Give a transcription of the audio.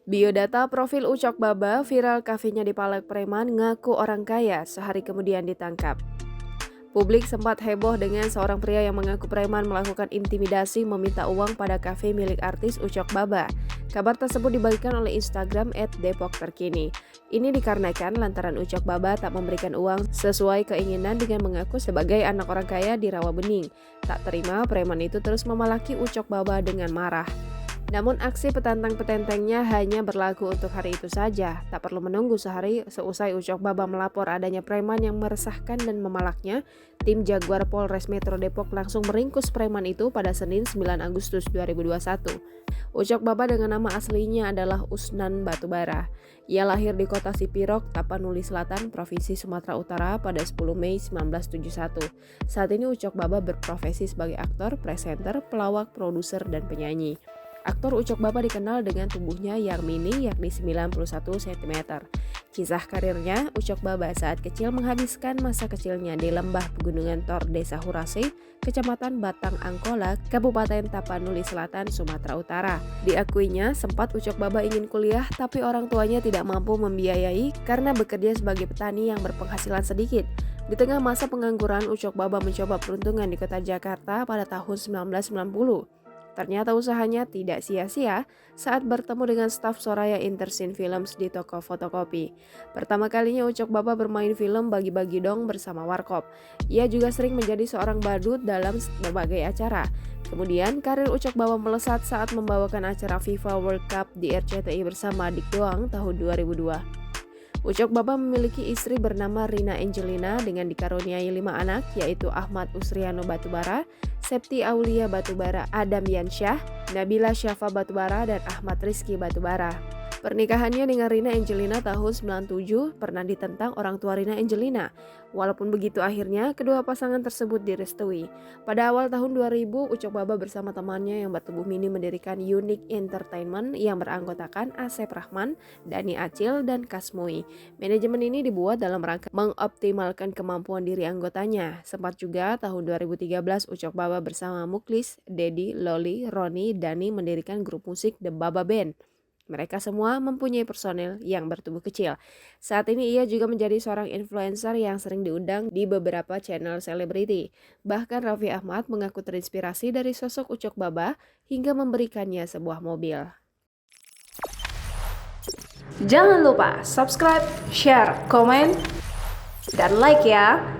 Biodata profil Ucok Baba viral, kafenya dipalak preman ngaku orang kaya, sehari kemudian ditangkap. Publik sempat heboh dengan seorang pria yang mengaku preman melakukan intimidasi meminta uang pada kafe milik artis Ucok Baba. Kabar tersebut dibagikan oleh Instagram @depokterkini. Ini dikarenakan lantaran Ucok Baba tak memberikan uang sesuai keinginan dengan mengaku sebagai anak orang kaya di Rawabening. Tak terima, preman itu terus memalaki Ucok Baba dengan marah. Namun aksi petantang-petentengnya hanya berlaku untuk hari itu saja. Tak perlu menunggu sehari seusai Ucok Baba melapor adanya preman yang meresahkan dan memalaknya, tim Jaguar Polres Metro Depok langsung meringkus preman itu pada Senin 9 Agustus 2021. Ucok Baba dengan nama aslinya adalah Usnan Batubara. Ia lahir di kota Sipirok, Tapanuli Selatan, Provinsi Sumatera Utara pada 10 Mei 1971. Saat ini Ucok Baba berprofesi sebagai aktor, presenter, pelawak, produser, dan penyanyi. Aktor Ucok Baba dikenal dengan tubuhnya yang mini yakni 91 cm. Kisah karirnya, Ucok Baba saat kecil menghabiskan masa kecilnya di lembah pegunungan Tor Desa Hurase, Kecamatan Batang Angkola, Kabupaten Tapanuli Selatan, Sumatera Utara. Diakuinya sempat Ucok Baba ingin kuliah tapi orang tuanya tidak mampu membiayai karena bekerja sebagai petani yang berpenghasilan sedikit. Di tengah masa pengangguran, Ucok Baba mencoba peruntungan di kota Jakarta pada tahun 1990. Ternyata usahanya tidak sia-sia saat bertemu dengan staf Soraya Intersin Films di toko fotokopi. Pertama kalinya Ucok Baba bermain film Bagi-Bagi Dong bersama Warkop. Ia juga sering menjadi seorang badut dalam berbagai acara. Kemudian karir Ucok Baba melesat saat membawakan acara FIFA World Cup di RCTI bersama Dik Doang tahun 2002. Ucok Baba memiliki istri bernama Rina Angelina dengan dikaruniai 5 anak, yaitu Ahmad Usriano Batubara, Septi Aulia Batubara, Adam Yansyah, Nabila Syafa Batubara, dan Ahmad Rizky Batubara. Pernikahannya dengan Rina Angelina tahun 97 pernah ditentang orang tua Rina Angelina. Walaupun begitu akhirnya kedua pasangan tersebut direstui. Pada awal tahun 2000, Ucok Baba bersama temannya yang bertubuh mini mendirikan Unique Entertainment yang beranggotakan Asep Rahman, Dani Acil, dan Kasmui. Manajemen ini dibuat dalam rangka mengoptimalkan kemampuan diri anggotanya. Sempat juga tahun 2013 Ucok Baba bersama Muklis, Dedi, Loli, Roni, Dani mendirikan grup musik The Baba Band. Mereka semua mempunyai personel yang bertubuh kecil. Saat ini ia juga menjadi seorang influencer yang sering diundang di beberapa channel selebriti. Bahkan Raffi Ahmad mengaku terinspirasi dari sosok Ucok Baba hingga memberikannya sebuah mobil. Jangan lupa subscribe, share, komen, dan like ya!